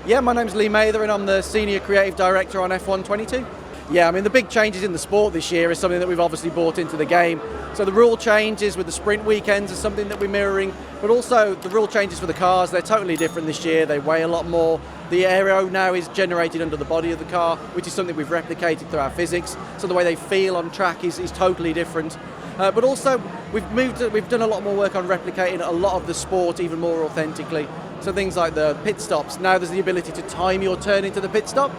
Yeah, my name's Lee Mather and I'm the Senior Creative Director on F122. Yeah, I mean the big changes in the sport this year is something that we've obviously brought into the game. So the rule changes with the sprint weekends is something that we're mirroring, but also the rule changes for the cars, they're totally different this year, they weigh a lot more. The aero now is generated under the body of the car, which is something we've replicated through our physics, so the way they feel on track is totally different. But also we've done a lot more work on replicating a lot of the sport even more authentically. So things like the pit stops, now there's the ability to time your turn into the pit stop.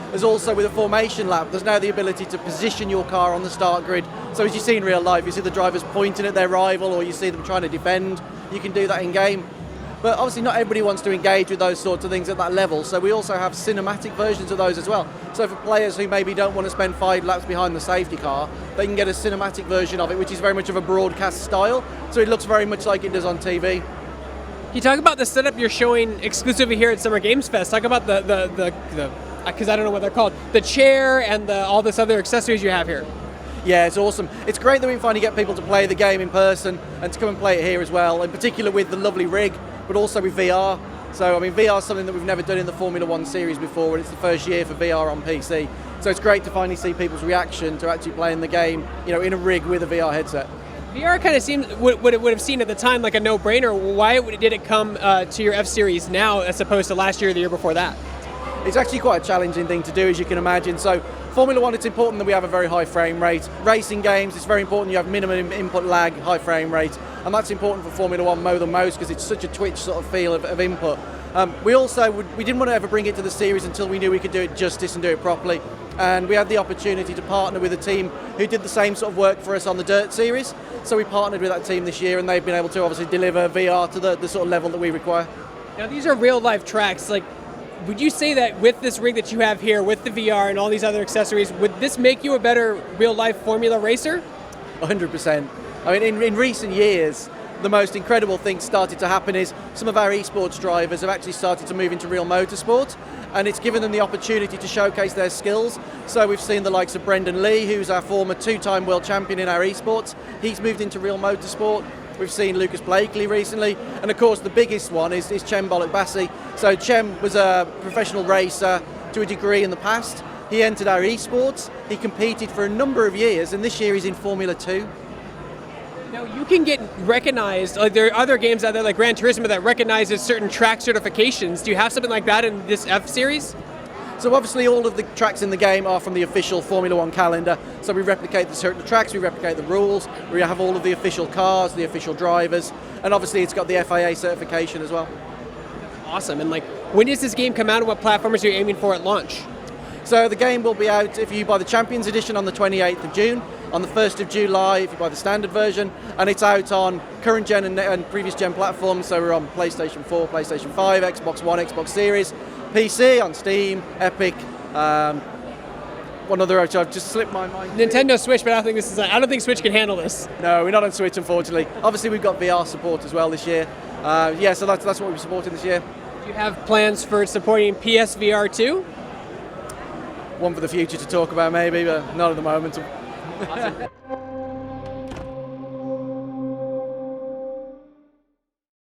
There's also, with a formation lap, there's now the ability to position your car on the start grid. So as you see in real life, you see the drivers pointing at their rival or you see them trying to defend. You can do that in game. But obviously not everybody wants to engage with those sorts of things at that level, so we also have cinematic versions of those as well. So for players who maybe don't want to spend 5 laps behind the safety car, they can get a cinematic version of it, which is very much of a broadcast style, so it looks very much like it does on TV. Can you talk about the setup you're showing exclusively here at Summer Games Fest? Talk about the because I don't know what they're called, the chair and all this other accessories you have here. Yeah, it's awesome. It's great that we can finally get people to play the game in person and to come and play it here as well, in particular with the lovely rig, but also with VR. So, I mean, VR is something that we've never done in the Formula 1 series before, and it's the first year for VR on PC. So it's great to finally see people's reaction to actually playing the game, you know, in a rig with a VR headset. VR kind of seems, what it would have seemed at the time like a no-brainer. Why did it come to your F-Series now as opposed to last year or the year before that? It's actually quite a challenging thing to do, as you can imagine. So Formula 1, it's important that we have a very high frame rate. Racing games, it's very important you have minimum input lag, high frame rate, and that's important for Formula 1 more than most because it's such a twitch sort of feel of input. We didn't want to ever bring it to the series until we knew we could do it justice and do it properly. And we had the opportunity to partner with a team who did the same sort of work for us on the Dirt series. So we partnered with that team this year and they've been able to obviously deliver VR to the sort of level that we require. Now these are real life tracks. Like, would you say that with this rig that you have here, with the VR and all these other accessories, would this make you a better real life Formula racer? 100%. I mean, in recent years, the most incredible thing started to happen is some of our esports drivers have actually started to move into real motorsport, and it's given them the opportunity to showcase their skills. So we've seen the likes of Brendan Lee, who's our former 2-time world champion in our esports. He's moved into real motorsport. We've seen Lucas Blakely recently, and of course the biggest one is Cem Bollock-Bassi. So Cem was a professional racer to a degree in the past. He entered our esports, he competed for a number of years, and this year he's in Formula 2. Now you can get recognized, like there are other games out there like Gran Turismo that recognizes certain track certifications. Do you have something like that in this F-Series? So obviously all of the tracks in the game are from the official Formula 1 calendar. So we replicate the tracks, we replicate the rules, we have all of the official cars, the official drivers, and obviously it's got the FIA certification as well. Awesome. And like, when does this game come out and what platforms are you aiming for at launch? So the game will be out if you buy the Champions Edition on the 28th of June, on the 1st of July if you buy the standard version, and it's out on current gen and previous gen platforms. So we're on PlayStation 4, PlayStation 5, Xbox One, Xbox Series, PC, on Steam, Epic, one other, I've just slipped my mind. Nintendo Switch, but I don't think Switch can handle this. No, we're not on Switch, unfortunately. Obviously, we've got VR support as well this year. Yeah, so that's what we're supporting this year. Do you have plans for supporting PSVR 2? One for the future to talk about, maybe, but not at the moment. Awesome.